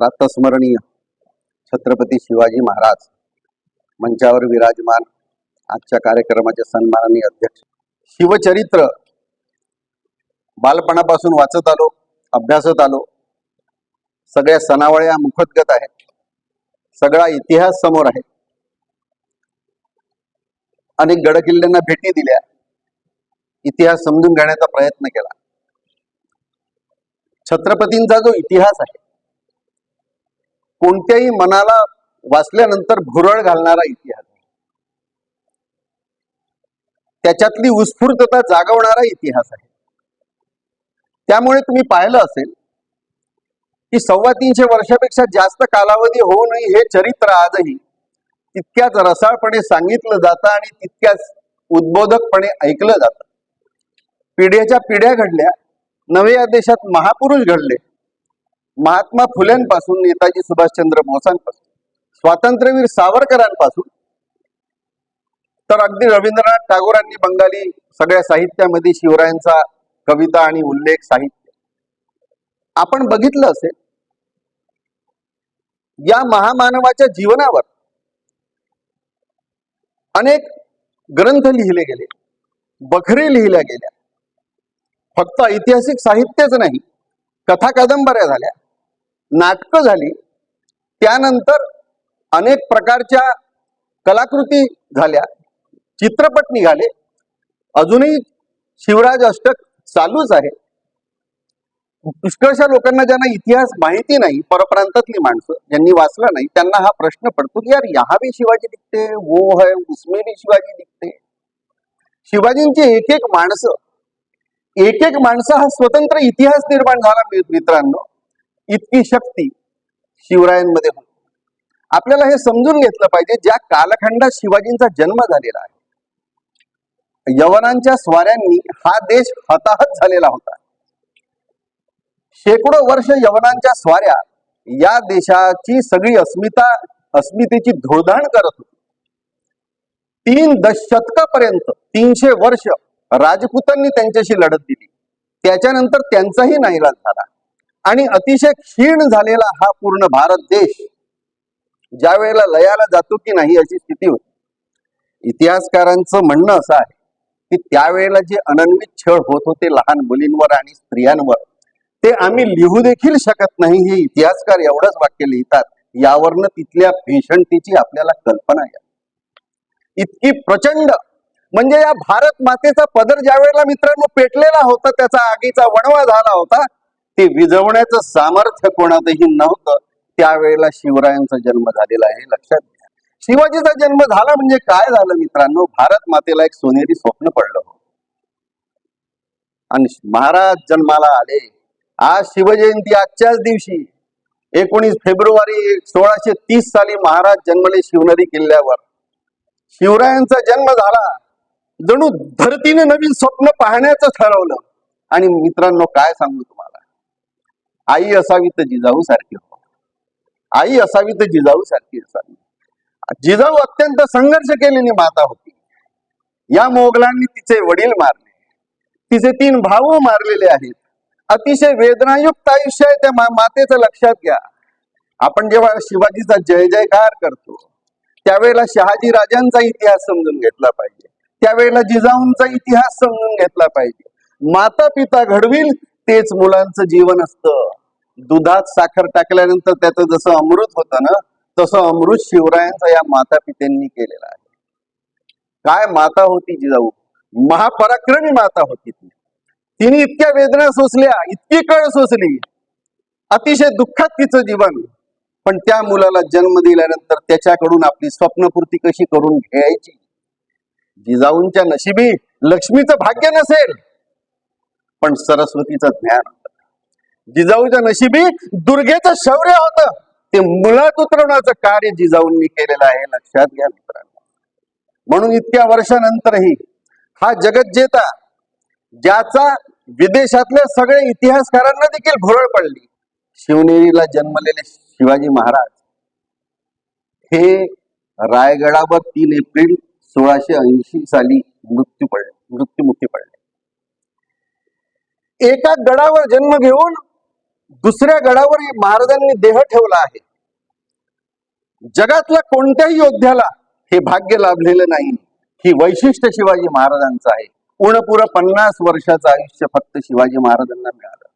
प्रातस्मरणीय छत्रपती शिवाजी महाराज मंचावर विराजमान आजच्या कार्यक्रमाचे सन्माननीय अध्यक्ष. शिवचरित्र बालपणापासून वाचत आलो, अभ्यासत आलो. सगळ्या सणावळ्या मुखोद्गत आहेत, सगळा इतिहास समोर आहे. अनेक गडकिल्ल्यांना भेटी दिल्या, इतिहास समजून घेण्याचा प्रयत्न केला. छत्रपतींचा जो इतिहास आहे, कोणत्याही मनाला वाचल्यानंतर भुरळ घालणारा इतिहास आहे. त्याच्यातली उत्स्फूर्तता जागवणारा इतिहास आहे. त्यामुळे तुम्ही पाहिलं असेल की 350 वर्षापेक्षा जास्त कालावधी होऊनही हे चरित्र आजही तितक्याच रसाळपणे सांगितलं जातं आणि तितक्याच उद्बोधकपणे ऐकलं जातं. पिढ्याच्या पिढ्या घडल्या, नवे या देशात महापुरुष घडले. महात्मा फुलेंपासून नेताजी सुभाषचंद्र बोसांपासून, स्वातंत्र्यवीर सावरकरांपासून तर अगदी रवींद्रनाथ टागोरांनी बंगाली सगळ्या साहित्यामध्ये शिवरायांचा कविता आणि उल्लेख साहित्य आपण बघितलं असेल. या महामानवाच्या जीवनावर अनेक ग्रंथ लिहिले गेले, बखरे लिहिल्या गेल्या. फक्त ऐतिहासिक साहित्यच नाही, कथा कादंबऱ्या झाल्या, नाटकं झाली, त्यानंतर अनेक प्रकारच्या कलाकृती झाल्या, चित्रपट निघाले. अजूनही शिवराज अष्टक चालूच आहे. पुष्कळशा लोकांना ज्यांना इतिहास माहिती नाही, परप्रांतातली माणसं ज्यांनी वाचला नाही, त्यांना हा प्रश्न पडतो की यार यहाँ भी शिवाजी दिखते, वो है उसमें भी शिवाजी दिखते. शिवाजींची एक एक माणसं हा स्वतंत्र इतिहास निर्माण झाला. मित्रांनो, इतकी शक्ती शिवरायांमध्ये होती. आपल्याला हे समजून घेतलं पाहिजे. ज्या कालखंडात शिवाजींचा जन्म झालेला आहे, यवनांच्या स्वाऱ्यांनी हा देश हताहत झालेला होता. शेकडो वर्ष यवनांच्या स्वाऱ्या या देशाची सगळी अस्मितेची धुळधाण करत होती. 3 दशशतकापर्यंत 300 वर्ष राजपुतांनी त्यांच्याशी लढत दिली. त्याच्यानंतर त्यांचाही नाईलाज झाला आणि अतिशय क्षीण झालेला हा पूर्ण भारत देश ज्या वेळेला लयाला जातो की नाही अशी स्थिती होती. इतिहासकारांचं म्हणणं असं आहे की त्यावेळेला जे अनन्वित छळ होत होते लहान मुलींवर आणि स्त्रियांवर, ते आम्ही लिहू देखील शकत नाही. हे इतिहासकार एवढंच वाक्य लिहितात. यावरनं तिथल्या भीषणतेची आपल्याला कल्पना आहे. इतकी प्रचंड, म्हणजे या भारत मातेचा पदर ज्या वेळेला मित्रांनो पेटलेला होता, त्याचा आगीचा वणवा झाला होता, ते विझवण्याचं सामर्थ्य कोणातही नव्हतं. त्यावेळेला शिवरायांचा जन्म झालेला आहे, लक्षात घ्या. शिवाजीचा जन्म झाला म्हणजे काय झालं मित्रांनो, भारत मातेला एक सोनेरी स्वप्न पडलं आणि महाराज जन्माला आले. आज शिवजयंती, आजच्याच दिवशी 19 फेब्रुवारी 1630 साली महाराज जन्मले शिवनेरी किल्ल्यावर. शिवरायांचा जन्म झाला, जणू धरतीने नवीन स्वप्न पाहण्याचं ठरवलं. आणि मित्रांनो काय सांगू तुम्हाला, आई असावी तर जिजाऊ सारखी हो, आई असावी तर जिजाऊ सारखी असावी. जिजाऊ अत्यंत संघर्ष केलेली माता होती. या मोगलांनी तिचे वडील मारले, तिचे 3 भाऊ मारलेले आहेत. अतिशय वेदनायुक्त आयुष्य आहे त्या मातेचं, लक्षात घ्या. आपण जेव्हा शिवाजीचा जय जयकार करतो त्यावेळेला शहाजी राजांचा इतिहास समजून घेतला पाहिजे, त्यावेळेला जिजाऊंचा इतिहास समजून घेतला पाहिजे. माता पिता घडविल तेच मुलांचं जीवन असतं. दुधात साखर टाकल्यानंतर त्याचं जसं अमृत होतं ना, तसं अमृत शिवरायांचा या माता पित्यांनी केलेलं आहे. काय माता होती जिजाऊ, महापराक्रमी माता होती ती. तिने इतक्या वेदना सोसल्या, इतकी कळ सोसली, अतिशय दुःखात तिचं जीवन. पण त्या मुलाला जन्म दिल्यानंतर त्याच्याकडून आपली स्वप्नपूर्ती कशी करून घ्यायची. जिजाऊंच्या नशिबी लक्ष्मीचं भाग्य नसेल, पण सरस्वतीचं ज्ञान होतं. जिजाऊच्या नशिबी दुर्गेचं शौर्य होतं. ते मुळात उतरवण्याचं कार्य जिजाऊंनी केलेलं आहे, लक्षात घ्या मित्रांनो. म्हणून इतक्या वर्षानंतरही हा जगज्जेता, ज्याचा विदेशातल्या सगळ्या इतिहासकारांना देखील भुरळ पडली, शिवनेरीला जन्मलेले शिवाजी महाराज हे रायगडावर 3 एप्रिल 1680 साली मृत्युमुखी पडले. एका गडावर जन्म घेऊन दुसऱ्या गडावर महाराजांनी देह ठेवला आहे. जगातल्या कोणत्याही योद्ध्याला हे भाग्य लाभलेलं नाही. ही वैशिष्ट्य शिवाजी महाराजांचं आहे. पूर्ण 50 वर्षाचं आयुष्य फक्त शिवाजी महाराजांना मिळालं.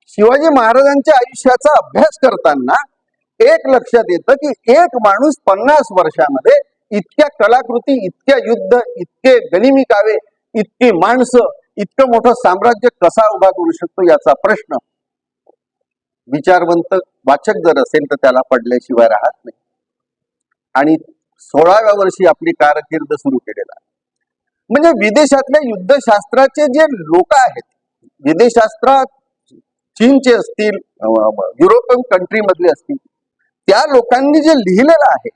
शिवाजी महाराजांच्या आयुष्याचा अभ्यास करताना एक लक्षात येतं की एक माणूस 50 वर्षामध्ये इतक्या कलाकृती, इतक्या युद्ध, इतके गनिमी कावे, इतकी माणसं, इतकं मोठं साम्राज्य कसा उभा करू शकतो याचा प्रश्न विचारवंत वाचक जर असेल तर त्याला पडल्याशिवाय राहत नाही. आणि 16व्या वर्षी आपली कारकीर्द सुरू केलेला. म्हणजे विदेशातल्या युद्धशास्त्राचे जे लोक आहेत, विदेशशास्त्रात चीनचे असतील, युरोपियन कंट्री मधले असतील, त्या लोकांनी जे लिहिलेलं आहे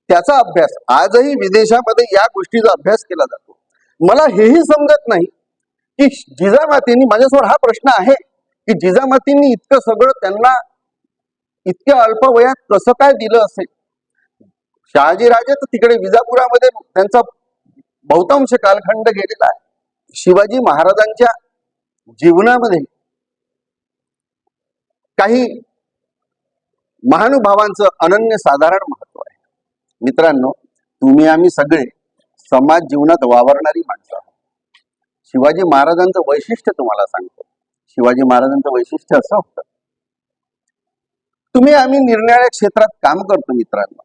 त्याचा अभ्यास आजही विदेशामध्ये या गोष्टीचा अभ्यास केला जातो. मला हेही समजत नाही की जिजामातींनी, माझ्यासमोर हा प्रश्न आहे की जिजामातींनी इतकं सगळं त्यांना इतक्या अल्प वयात कसं काय दिलं असेल. शहाजीराजे तर तिकडे विजापुरामध्ये त्यांचा बहुतांश कालखंड गेलेला आहे. शिवाजी महाराजांच्या जीवनामध्ये काही महानुभावांचं अनन्य साधारण महत्व आहे. मित्रांनो, तुम्ही आम्ही सगळे समाज जीवनात वावरणारी माणसं आहोत. शिवाजी महाराजांचं वैशिष्ट्य तुम्हाला सांगतो. शिवाजी महाराजांचं वैशिष्ट्य असं होतं, तुम्ही आम्ही निरनिराळ्या क्षेत्रात काम करतो मित्रांनो.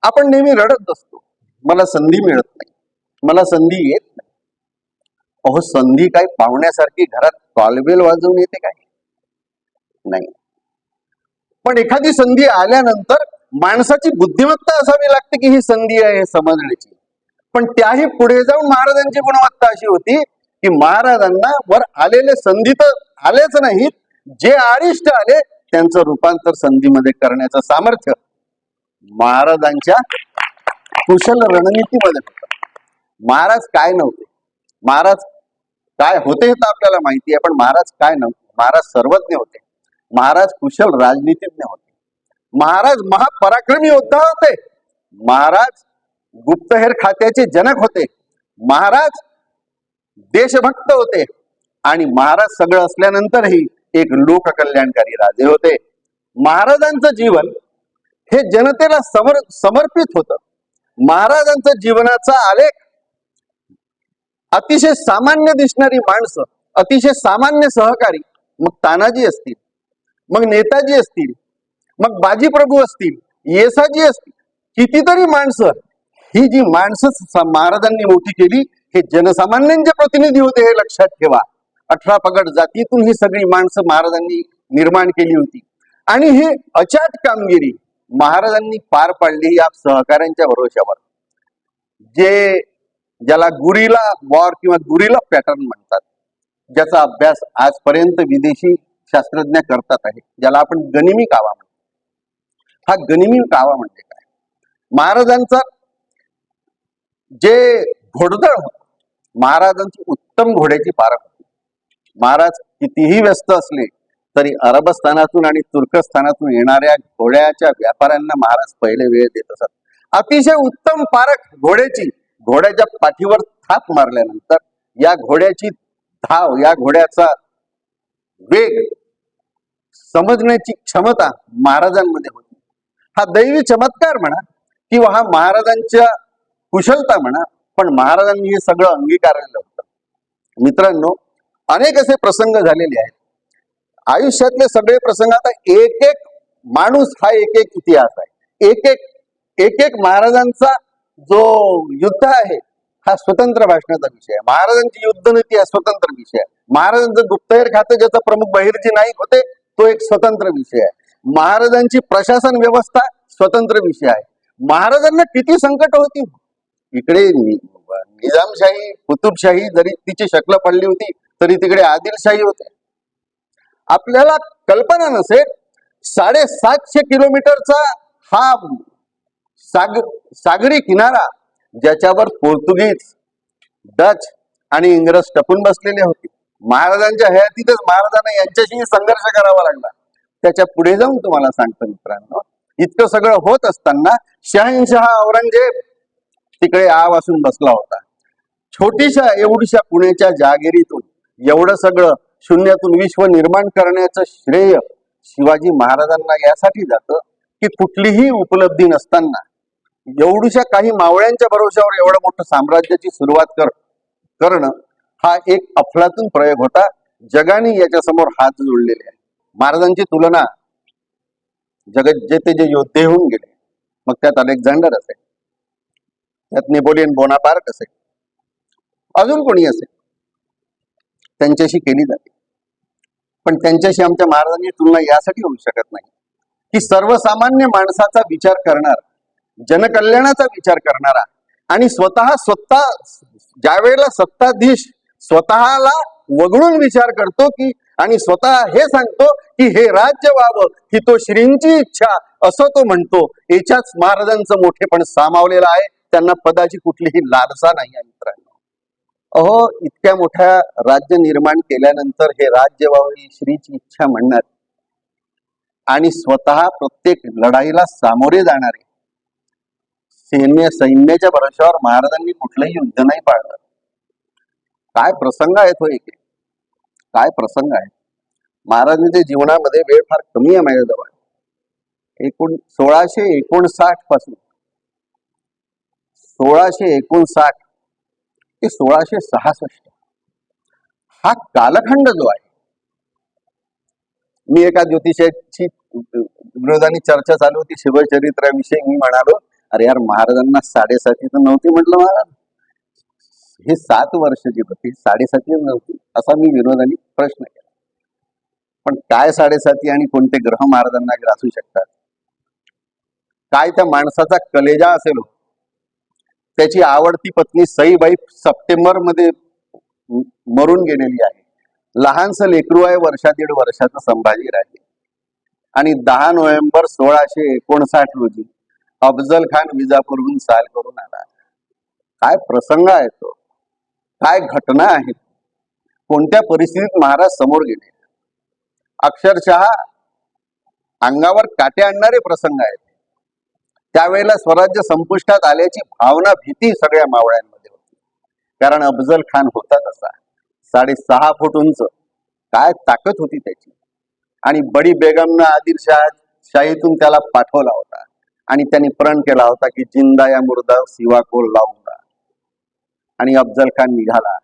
आपण नेहमी रडत असतो, मला संधी मिळत नाही, मला संधी येत नाही. अहो, संधी काय पाहुण्यासारखी घरात कॉलबेल वाजवून येते काय? नाही. पण एखादी संधी आल्यानंतर माणसाची बुद्धिमत्ता असावी लागते की ही संधी आहे हे समजण्याची. पण त्याही पुढे जाऊन महाराजांची गुणवत्ता अशी होती की महाराजांना वर आलेले संधी तर आलेच नाहीत, जे आरिष्ट आले त्यांचं रूपांतर संधीमध्ये करण्याचं सामर्थ्य महाराजांच्या कुशल रणनीतीमध्ये होतं. महाराज काय नव्हते, महाराज काय होते हे तर आपल्याला माहिती आहे, पण महाराज काय नव्हते. महाराज सर्वज्ञ होते, महाराज कुशल राजनीतिज्ञ होते, महाराज महापराक्रमी योद्धा होते, महाराज गुप्तहेर खात्याचे जनक होते, महाराज देशभक्त होते आणि महाराज सगळं असल्यानंतरही एक लोककल्याणकारी राजे होते. महाराजांचं जीवन हे जनतेला समर्पित होतं. महाराजांचं जीवनाचा आलेख अतिशय सामान्य दिसणारी माणसं, अतिशय सामान्य सहकारी, मग तानाजी असतील, मग नेताजी असतील, मग बाजीप्रभू असतील, येसाजी असतील, कितीतरी माणसं, ही जी माणसं महाराजांनी मोठी केली हे जनसामान्यांचे प्रतिनिधी होते हे लक्षात ठेवा. 18 पगड जातीतून ही सगळी माणसं महाराजांनी निर्माण केली होती आणि ही अचाट कामगिरी महाराजांनी पार पाडली या सहकाऱ्यांच्या भरोश्यावर. ज्याला गुरिला वॉर किंवा गुरिला पॅटर्न म्हणतात, ज्याचा अभ्यास आजपर्यंत विदेशी शास्त्रज्ञ करतात आहे, ज्याला आपण गनिमी कावा म्हणतो. हा गनिमी कावा म्हणजे काय? महाराजांचा जे घोडदळ होत, महाराजांची उत्तम घोड्याची पारख होती. महाराज कितीही व्यस्त असले तरी अरबस्थानातून आणि तुर्कस्थानातून येणाऱ्या घोड्याच्या व्यापाऱ्यांना महाराज पहिले वेळ देत असत. अतिशय उत्तम पारख घोड्याची, घोड्याच्या पाठीवर थाप मारल्यानंतर या घोड्याची धाव, या घोड्याचा वेग समजण्याची क्षमता महाराजांमध्ये होती. हा दैवी चमत्कार म्हणा किंवा हा महाराजांच्या कुशलता म्हणा, पण महाराजांनी हे सगळं अंगीकारलेलं होतं. मित्रांनो, अनेक असे प्रसंग झालेले आहेत आयुष्यातले. सगळे प्रसंग, आता एक एक माणूस हा एक एक इतिहास आहे. एक एक महाराजांचा जो युद्ध आहे हा स्वतंत्र भाषणाचा विषय आहे. महाराजांची युद्धनीती हा स्वतंत्र विषय आहे. महाराजांचं गुप्तहेर खाते ज्याचा प्रमुख बहिर्जी नाईक होते तो एक स्वतंत्र विषय आहे. महाराजांची प्रशासन व्यवस्था स्वतंत्र विषय आहे. महाराजांना किती संकट होती. इकडे निजामशाही, कुतुबशाही जरी तिची शक्ल पडली होती तरी तिकडे आदिलशाही होते. आपल्याला कल्पना नसेल, 750 किलोमीटरचा हा सागरी किनारा ज्याच्यावर पोर्तुगीज, डच आणि इंग्रज टपून बसलेले होते. महाराजांच्या हयातीतच महाराजांना यांच्याशी संघर्ष करावा लागला. त्याच्या पुढे जाऊन तुम्हाला सांगतो मित्रांनो, इतकं सगळं होत असताना शहानशाह औरंगजेब तिकडे आ वासून बसला होता. छोटीशा एवढीशा पुण्याच्या जहागिरीतून एवढं सगळं शून्यातून विश्व निर्माण करण्याचं श्रेय शिवाजी महाराजांना यासाठी जातं की कुठलीही उपलब्धी नसताना एवढ्या काही मावळ्यांच्या भरोश्यावर एवढं मोठं साम्राज्याची सुरुवात करणं हा एक अफलातून प्रयोग होता. जगाने याच्या समोर हात जोडलेले आहे. महाराजांची तुलना जगत जे ते जे योद्धे होऊन गेले, मग त्यात अलेक्झांडर असेल, त्यात नेपोलियन बोनापार्ट असेल, अजून कोणी असेल, त्यांच्याशी केली जाते. पण त्यांच्याशी आमच्या महाराजांची तुलना यासाठी होऊ शकत नाही की सर्वसामान्य माणसाचा विचार करणारा, जनकल्याणाचा विचार करणारा आणि स्वतः ज्या वेळेला सत्ताधीश स्वतःला वगळून विचार करतो की आणि स्वतः हे सांगतो की हे राज्य व्हावं ही तो श्रींची इच्छा असं तो म्हणतो, याच्याच महाराजांचं मोठेपण सामावलेलं आहे. त्यांना पदाची कुठलीही लालसा नाही आहे मित्रांनो. अहो, इतक्या मोठ्या राज्य निर्माण केल्यानंतर हे राज्य व्हावं ही श्रीची इच्छा म्हणणार आणि स्वतः प्रत्येक लढाईला सामोरे जाणारे सैन्याच्या भरोश्यावर महाराजांनी कुठलंही युद्ध नाही पाळलं. काय प्रसंग आहे तो एक, काय प्रसंग आहे. महाराजांच्या जीवनामध्ये वेळ फार कमी आहे माझ्याजवळ. 1659 पासून 1659 ते 1666 हा कालखंड जो आहे, मी एका ज्योतिषाची विरोधाने चर्चा चालू होती शिवचरित्राविषयी. मी म्हणालो, अरे यार, महाराजांना 7.5 तर नव्हती म्हटलं. महाराज हे 7 वर्षाची होती, 7.5 नव्हती असा मी विरोधाने प्रश्न केला. पण काय 7.5 आणि कोणते ग्रह महाराजांना ग्रासू शकतात? काय त्या माणसाचा कलेजा असेल हो. त्याची आवडती पत्नी सईबाई सप्टेंबर मध्ये मरून गेलेली आहे. लहानसं लेकरू आहे, 1.5 वर्षाचं संभाजी राजे. आणि 10 नोव्हेंबर 1659 रोजी अफजल खान विजापूरहून चाल करून आला. काय प्रसंग आहे तो, काय घटना आहे, कोणत्या परिस्थितीत महाराज समोर गेले. अक्षरशः अंगावर काटे आणणारे प्रसंग आहेत. त्यावेळेला स्वराज्य संपुष्टात आल्याची भावना, भीती सगळ्या मावळ्यांमध्ये होती. कारण अफजल खान होता तसा 6.5 फूट उंच, काय ताकद होती त्याची. आणि बडी बेगमनं आदिलशाहीतून त्याला पाठवला होता आणि त्यांनी प्रण केला होता की जिंदा या मुर्दा सिवा को लावूंगा. आणि अफजल खान निघाला.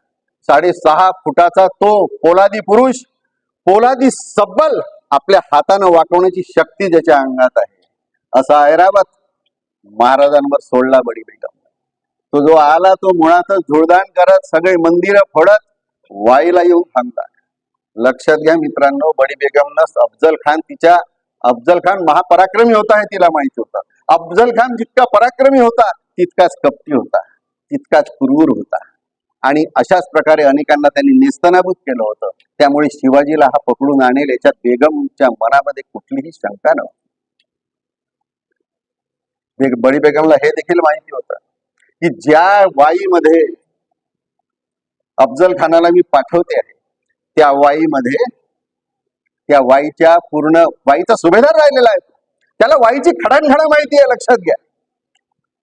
6.5 फुटाचा तो पोलादी पुरुष, पोलादी सब्बल, आपल्या हातानं वाकवण्याची शक्ती ज्याच्या अंगात आहे, असा ऐरावत महाराजांवर सोडला बडी बेगम. तो जो आला तो मुळातच धुळदाण करत, सगळे मंदिरं फोडत वाईला येऊन थांबला. लक्षात घ्या मित्रांनो, बडी बेगमनं अफजल खान महापराक्रमी होता हे तिला माहिती होतं. अफजल खान जितका पराक्रमी होता तितकाच कपटी होता, तितकाच क्रूर होता. आणि अशाच प्रकारे अनेकांना त्यांनी नेस्तनाबूत केलं होतं. त्यामुळे शिवाजीला हा पकडून आणेल याच्यात बेगमच्या मनामध्ये कुठलीही शंका नव्हती. बडी बेगमला हे देखील माहिती होतं की ज्या वाईमध्ये अफजल खानाला मी पाठवते आहे, त्या वाईमध्ये, त्या वाईच्या पूर्ण वाईचा सुभेदार राहिलेला आहे. त्याला वाईची खडानखडा माहिती आहे. लक्षात घ्या,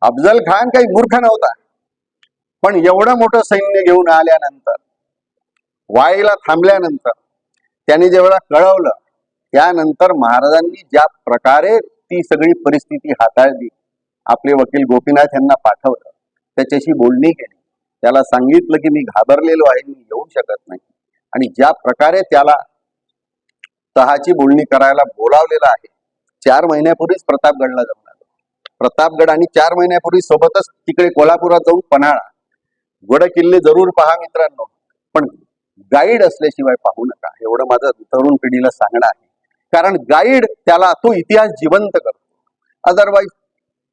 अफजल खान काही मूर्ख नव्हता. पण एवढं मोठं सैन्य घेऊन आल्यानंतर, वाईला थांबल्यानंतर, त्यांनी जेवढा कळवलं, त्यानंतर महाराजांनी ज्या प्रकारे ती सगळी परिस्थिती हाताळली, आपले वकील गोपीनाथ यांना पाठवलं, त्याच्याशी बोलणी केली, त्याला सांगितलं की मी घाबरलेलो आहे, मी येऊ शकत नाही. आणि ज्या प्रकारे त्याला तहाची बोलणी करायला बोलावलेलं आहे. 4 महिन्यापूर्वीच प्रतापगडला जाऊन आलो. प्रतापगड आणि 4 महिन्यापूर्वी सोबतच तिकडे कोल्हापुरात जाऊन पन्हाळा, गड किल्ले जरूर पहा मित्रांनो, पण गाईड असल्याशिवाय पाहू नका, एवढं माझं तरुण पिढीला सांगणं आहे. कारण गाईड त्याला तो इतिहास जिवंत करतो. अदरवाईज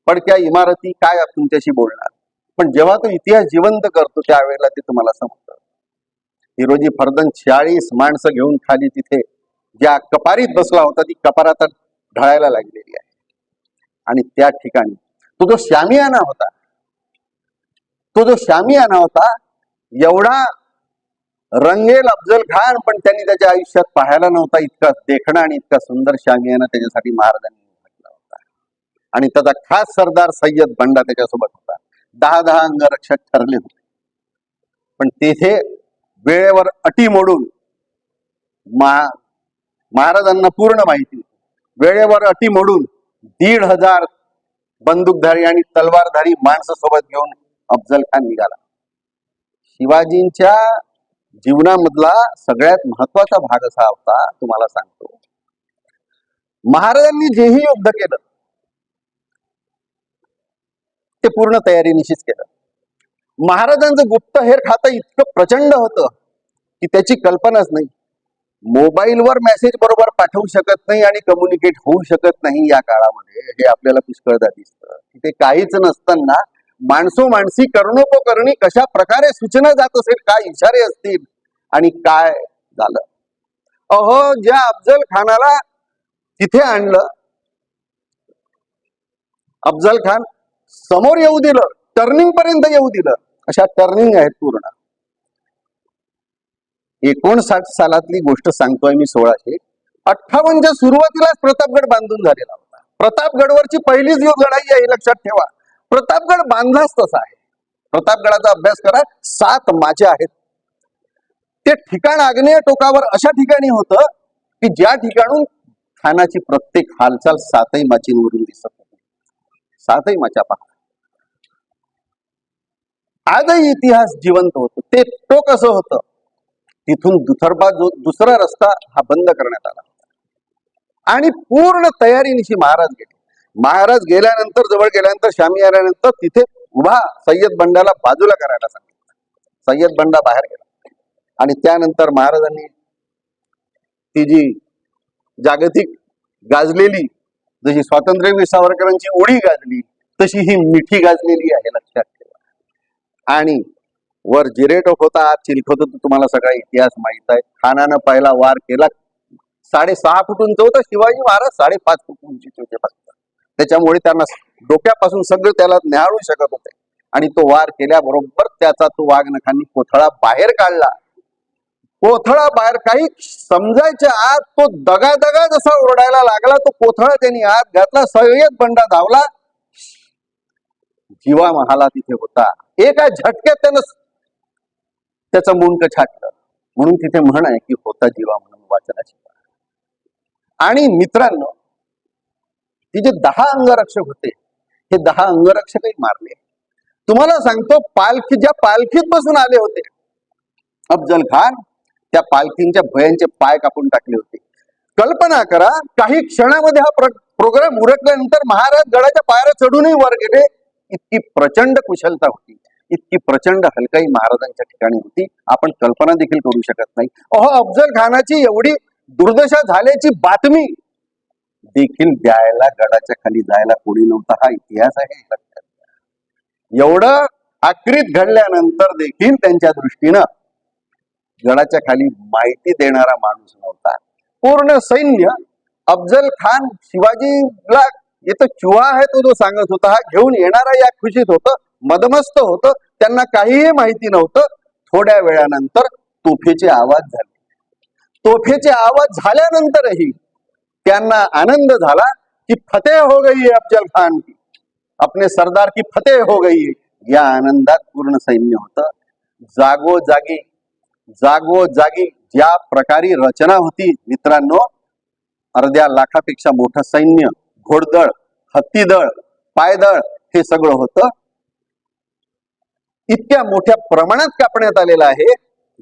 पडक्या इमारती काय तुमच्याशी बोलणार, पण जेव्हा तो इतिहास जिवंत करतो त्यावेळेला ते तुम्हाला समजतं. हिरोजी फर्जंद 40 माणसं घेऊन खाली तिथे ज्या कपारीत बसला होता, ती कपार आता ढळायला लागलेली आहे. आणि त्या ठिकाणी तो जो शामियाना होता, एवढा रंगेल अफजल खान, पण त्यांनी त्याच्या आयुष्यात पाहायला नव्हता इतका देखणा आणि इतका सुंदर शामियाना त्याच्यासाठी महाराजांनी घातला होता. आणि त्याचा खास सरदार सय्यद बंडा त्याच्यासोबत होता. 10 अंगरक्षक ठरले होते. पण तेथे वेळेवर अटी मोडून महाराजांना पूर्ण माहिती होती. वेळेवर अटी मोडून 1,500 बंदूकधारी आणि तलवारधारी माणसं सोबत घेऊन अफजल खान निघाला. शिवाजींच्या जीवनामधला सगळ्यात महत्वाचा भाग असा होता, तुम्हाला सांगतो, महाराजांनी जेही युद्ध केलं ते पूर्ण तयारीनिशीच केलं. महाराजांचं गुप्तहेर खातं इतकं प्रचंड होतं की त्याची कल्पनाच नाही. मोबाईलवर मेसेज बरोबर पाठवू शकत नाही आणि कम्युनिकेट होऊ शकत नाही या काळामध्ये, हे आपल्याला पुष्कळदा दिसतं. तिथे काहीच नसताना माणसो माणसी कर्णोपकरणी कशा प्रकारे सूचना जात असेल, काय इशारे असतील आणि काय झालं. अहो, ज्या अफजल खानाला तिथे आणलं, अफजल खान समोर येऊ दिलं, टर्निंग पर्यंत येऊ दिलं, अशा टर्निंग आहेत पूर्ण. 59 सालातली गोष्ट सांगतोय मी. 1658च्या सुरुवातीलाच प्रतापगड बांधून झालेला होता. प्रतापगडवरची पहिलीच लढाई आहे, लक्षात ठेवा. प्रतापगड बांधलाच तसा आहे. प्रतापगडाचा अभ्यास करा. 7 माचे आहेत. ते ठिकाण आग्नेय टोकावर अशा ठिकाणी होतं की ज्या ठिकाणून खानाची प्रत्येक हालचाल 7ही माचींवरून दिसत होती. 7ही माच्या पहा. आजही इतिहास जिवंत होतो. ते टोक असं होतं, तिथून दुथर्बा जो दुसरा रस्ता हा बंद करण्यात आला आणि पूर्ण तयारीनिशी महाराज गेले. महाराज गेल्यानंतर, जवळ गेल्यानंतर, शामी आल्यानंतर तिथे उभा सय्यद बंडाला बाजूला करायला सांगितलं. सय्यद बंडा बाहेर गेला आणि त्यानंतर महाराजांनी ती जी जागतिक गाजलेली, जशी स्वातंत्र्यवीर सावरकरांची उडी गाजली तशी ही मिठी गाजलेली आहे, लक्षात ठेवा. आणि वर जिरेटोक होता, आत चिलखत होतं, तुम्हाला सगळा इतिहास माहित आहे. खानानं पहिला वार केला. 6.5 फूट उंच होतं शिवाजी महाराज, 5.5 फूट उंचीचे होते फक्त. त्याच्यामुळे त्यांना डोक्यापासून सगळं त्याला न्याहाळू शकत होते. आणि तो वार केल्याबरोबर त्याचा तो वाघनखांनी कोथळा बाहेर काढला. कोथळा बाहेर काही समजायच्या आत तो दगा जसा ओरडायला लागला, तो कोथळा त्यांनी आत घातला. सय्यद बंडा धावला. जीवा महाला तिथे होता. एका झटक्यात त्यानं त्याचं मुंडक छाटलं. म्हणून तिथे म्हण आहे की होता जीवा म्हणून वाचनाची. आणि मित्रांनो, तिचे 10 अंगरक्षक होते. हे 10 अंगरक्षकही मारले. तुम्हाला सांगतो, ज्या पालखीत बसून आले होते अफजल खान, त्या पालखींच्या भयांचे पाय कापून टाकले होते. कल्पना करा, काही क्षणामध्ये हा प्रोग्राम उरकल्यानंतर महाराज गडाच्या पायऱ्या चढूनही वर गेले. इतकी प्रचंड कुशलता होती, इतकी प्रचंड हलकाई महाराजांच्या ठिकाणी होती, आपण कल्पना देखील करू शकत नाही. अफजल खानाची एवढी दुर्दशा झाल्याची बातमी देखील द्यायला, गडाच्या खाली जायला कोणी नव्हता. हा इतिहास आहे, लक्षात. एवढं आक्रीत घडल्यानंतर देखील त्यांच्या दृष्टीनं गडाच्या खाली माहिती देणारा माणूस नव्हता. पूर्ण सैन्य अफजल खान शिवाजीला येतो चुहा आहे तो सांगत होता, हा घेऊन येणारा या खुशीत होतं, मदमस्त होतं. त्यांना काहीही माहिती नव्हतं. थोड्या वेळानंतर तोफेचे आवाज झाले. तोफेचे आवाज झाल्यानंतरही त्यांना आनंद झाला की फतेह हो गई है अफजल खान की, अपने सरदार की फतेह हो गई है. या आनंदात पूर्ण सैन्य होतं. जागोजागी ज्या प्रकारे रचना होती मित्रांनो, अर्ध्या लाखापेक्षा मोठं सैन्य, घोडदळ, हत्तीदळ, पायदळ, हे सगळं होतं. इतक्या मोठ्या प्रमाणात कापण्यात आलेलं आहे.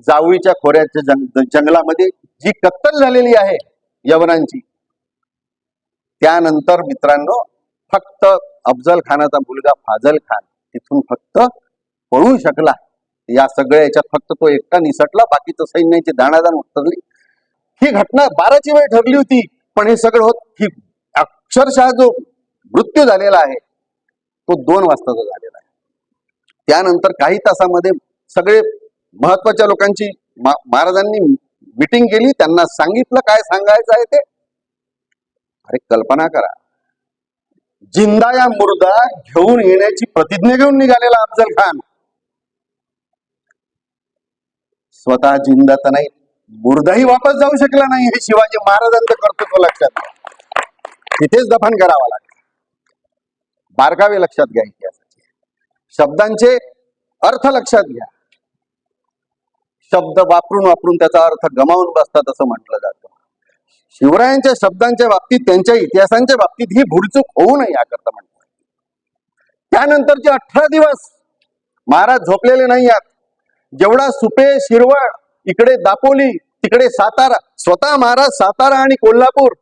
जावळीच्या खोऱ्याच्या जंगलामध्ये जी कत्तल झालेली आहे यवनांची, त्यानंतर मित्रांनो फक्त अफजल खानाचा मुलगा फाजल खान तिथून फक्त पळू शकला. या सगळ्या याच्यात फक्त तो एकटा निसटला, बाकीचं सैन्याची दाणादाण उतरली. ही घटना 12ची वेळ ठरली होती, पण हे सगळं होत, ही अक्षरशः जो मृत्यू झालेला आहे तो 2 वाजताचा झालेला आहे. त्यानंतर काही तासामध्ये सगळे महत्वाच्या लोकांची महाराजांनी मीटिंग केली. त्यांना सांगितलं काय सांगायचं आहे ते. अरे कल्पना करा, जिंदा या मुर्दा घेऊन येण्याची प्रतिज्ञा घेऊन निघालेला अफजल खान स्वतः जिंदा तर नाही, मुर्दाही वापस जाऊ शकला नाही. हे शिवाजी महाराजांचं कर्तृत्व लक्षात घ्या. तिथेच दफन करावा लागला. बारकावे लक्षात घ्या, इतिहासाचे शब्दांचे अर्थ लक्षात घ्या. शब्द वापरून वापरून त्याचा अर्थ गमावून बसतात असं म्हटलं जातं. शिवरायांच्या शब्दांच्या बाबतीत, त्यांच्या इतिहासांच्या बाबतीत ही भूलचूक होऊ नये याकरता म्हणतात. त्यानंतरचे 18 दिवस महाराज झोपलेले नाही आहेत. जेवढा सुपे, शिरवळ, इकडे दापोली, तिकडे सातारा, स्वतः महाराज सातारा आणि कोल्हापूर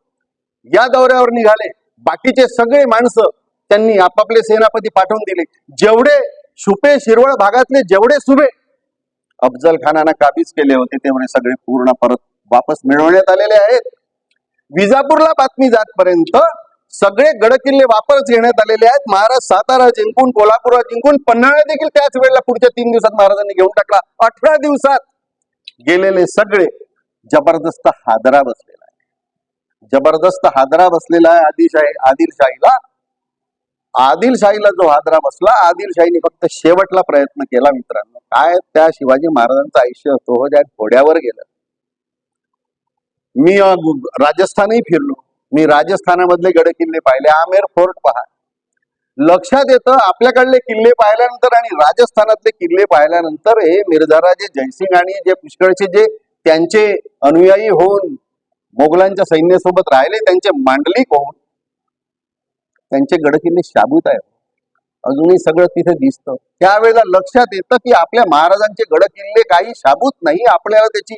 या दौऱ्यावर निघाले. बाकीचे सगळे माणसं त्यांनी आपापले सेनापती पाठवून दिले. जेवढे सुपे, शिरवळ भागातले जेवढे सुबे अफजल खानानं काबीज केले होते तेवढे सगळे पूर्ण परत वापस मिळवण्यात आलेले आहेत. विजापूरला बातमी जातपर्यंत सगळे गडकिल्ले वापस घेण्यात आलेले आहेत. महाराज सातारा जिंकून, कोल्हापूर जिंकून, पन्हाळा देखील त्याच वेळेला पुढच्या 3 दिवसात महाराजांनी घेऊन टाकला. 18 दिवसात गेलेले सगळे जबरदस्त हादरा बसलेला आहे. जबरदस्त हादरा बसलेला आहे आदिलशाहीला. आदिलशाहीला जो हादरा बसला, आदिलशाहीने फक्त शेवटला प्रयत्न केला. मित्रांनो, काय त्या शिवाजी महाराजांचं आयुष्य होतं ज्या घोड्यावर गेलं. मी राजस्थानही फिरलो. मी राजस्थानामधले गड किल्ले पाहिले. आमेर फोर्ट पहा. लक्षात येतं आपल्याकडले किल्ले पाहिल्यानंतर आणि राजस्थानातले किल्ले पाहिल्यानंतर हे मिर्झाराजे जयसिंग आणि जे पुष्कळचे जे त्यांचे अनुयायी होऊन मोगलांच्या सैन्यासोबत राहिले, त्यांचे मांडलिक होऊन त्यांचे गडकिल्ले शाबूत आहेत. अजूनही सगळं तिथे दिसतं. त्यावेळेला लक्षात येतं की आपल्या महाराजांचे गडकिल्ले काही शाबूत नाही. आपल्याला त्याची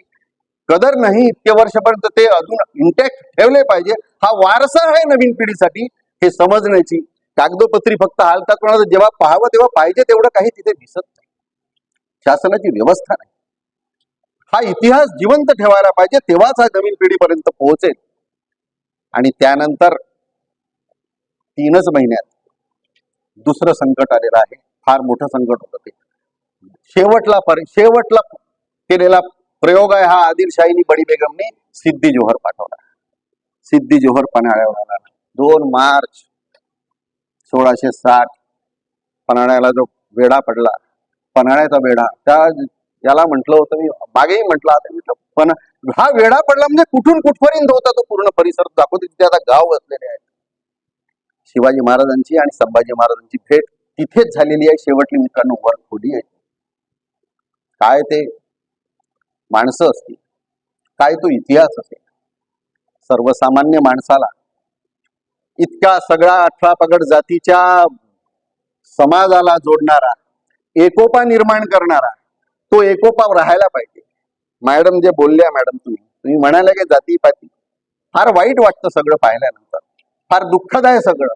कदर नाही. इतके वर्षापर्यंत ते अजून इंटॅक्ट ठेवले पाहिजे. हा वारसा आहे नवीन पिढीसाठी हे समजण्याची. कागदोपत्री फक्त हालतात कोणाला जेव्हा पाहावं तेव्हा पाहिजे तेवढं काही तिथे दिसत नाही. शासनाची व्यवस्था नाही. हा इतिहास जिवंत ठेवायला पाहिजे, तेव्हाच हा नवीन पिढीपर्यंत पोहोचेल. आणि त्यानंतर 3च महिन्यात दुसरं संकट आलेलं आहे. फार मोठं संकट होतं ते. शेवटला केलेला प्रयोग आहे हा आदिलशाहीनी, बडी बेगमने सिद्दी जोहर पाठवला. सिद्दी जोहर पन्हाळ्यावर आला. 2 मार्च 1660 पन्हाळ्याला जो वेढा पडला, पन्हाळ्याचा वेढा, त्या याला म्हटलं होतं, मी मागेही म्हटलं, आता म्हटलं पण हा वेढा पडला म्हणजे कुठून कुठपर्यंत होता तो पूर्ण परिसर दाखवतो. तिथे आता गाव वसलेले आहेत. शिवाजी महाराजांची आणि संभाजी महाराजांची भेट तिथेच झालेली आहे. शेवटली मित्रांनो वर खोली आहे. काय ते माणसं असतील, काय तो इतिहास असेल. सर्वसामान्य माणसाला इतका सगळा 18 पगड जातीच्या समाजाला जोडणारा, एकोपा निर्माण करणारा, तो एकोपा राहायला पाहिजे. मॅडम जे बोलल्या, मॅडम तुम्ही म्हणाल्या की जातीपाती, फार वाईट वाटतं सगळं पाहिल्यानंतर. फार दुःखद आहे सगळं.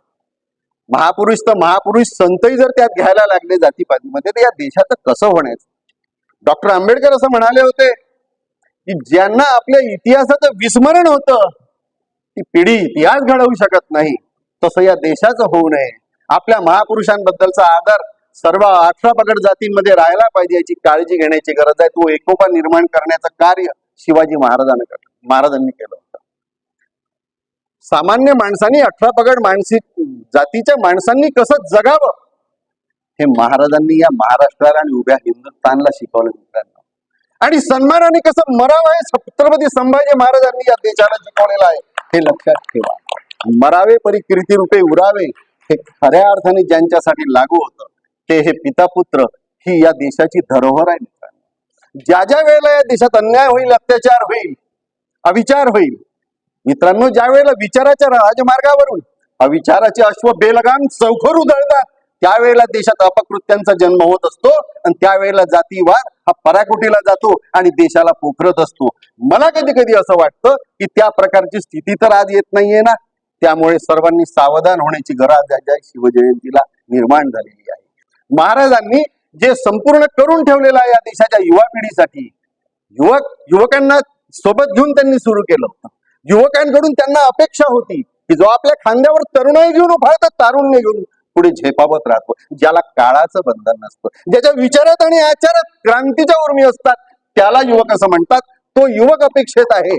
महापुरुष तर महापुरुष, संतही जर त्यात घ्यायला लागले जातीपातीमध्ये तर या देशाचं कसं होण्याचं. डॉक्टर आंबेडकर असं म्हणाले होते की ज्यांना आपल्या इतिहासाचं विस्मरण होतं ती पिढी इतिहास घडवू शकत नाही. तसं या देशाचं होऊ नये. आपल्या महापुरुषांबद्दलचा आदर सर्व 18 पगड जातींमध्ये राहायला पाहिजे, याची काळजी घेण्याची गरज आहे. तो एकोपा निर्माण करण्याचं कार्य शिवाजी महाराजांनी केलं होतं. सामान्य माणसांनी, 18 पगड जातीच्या माणसांनी कसं जगावं हे महाराजांनी या महाराष्ट्राला आणि उभ्या हिंदुस्थानला शिकवलं मित्रांनो. आणि सन्मानाने कसं मरावं हे छत्रपती संभाजी महाराजांनी या देशाला शिकवलेलं आहे. हे लक्षात ठेवा. मरावे परी कीर्ती रूपे उरावे हे खऱ्या अर्थाने ज्यांच्यासाठी लागू होतं ते हे पिता पुत्र ही या देशाची धरोहर आहे मित्रांनो. ज्या ज्या वेळेला या देशात अन्याय होईल, अत्याचार होईल, अविचार होईल मित्रांनो, ज्या वेळेला विचाराच्या राजमार्गावरून अविचाराचे अश्व बेलगाम चौखर उधळतात त्यावेळेला देशात अपकृत्यांचा जन्म होत असतो आणि त्यावेळेला जातीवाद हा पराकोटीला जातो आणि देशाला पोखरत असतो. मला कधी कधी असं वाटतं की त्या प्रकारची स्थिती तर आज येत नाहीये ना. त्यामुळे सर्वांनी सावधान होण्याची गरज या शिवजयंतीला निर्माण झालेली आहे. महाराजांनी जे संपूर्ण करून ठेवलेलं आहे या देशाच्या युवा पिढीसाठी, युवकांना सोबत घेऊन त्यांनी सुरू केलं होतं. युवकांकडून त्यांना अपेक्षा होती की जो आपल्या खांद्यावर तरुणाई घेऊन उभारतात, तारुण्य घेऊन पुढे झेपावत राहतो, ज्याला काळाचं बंधन नसतं, ज्याच्या विचारात आणि आचारात क्रांतीच्या उर्मी असतात, त्याला युवक असं म्हणतात. तो युवक अपेक्षित आहे.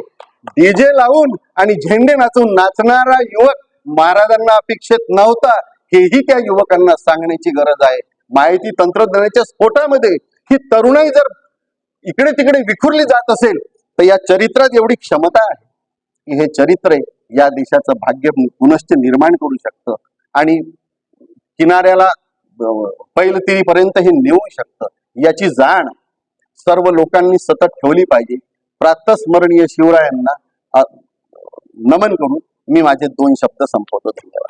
डीजे लावून आणि झेंडे नाचून नाचणारा युवक महाराजांना अपेक्षित नव्हता. हेही त्या युवकांना सांगण्याची गरज आहे. माहिती तंत्रज्ञानाच्या स्फोटामध्ये ही तरुणाई जर इकडे तिकडे विखुरली जात असेल तर या चरित्रात एवढी क्षमता आहे की हे चरित्र या देशाचं भाग्य पुनश्च निर्माण करू शकतं आणि किनाऱ्याला पैलतीपर्यंत हे नेऊ शकतं. याची जाण सर्व लोकांनी सतत ठेवली पाहिजे. प्रातस्मरणीय शिवरायांना नमन करून मी माझे 2 शब्द संपवतो. धन्यवाद.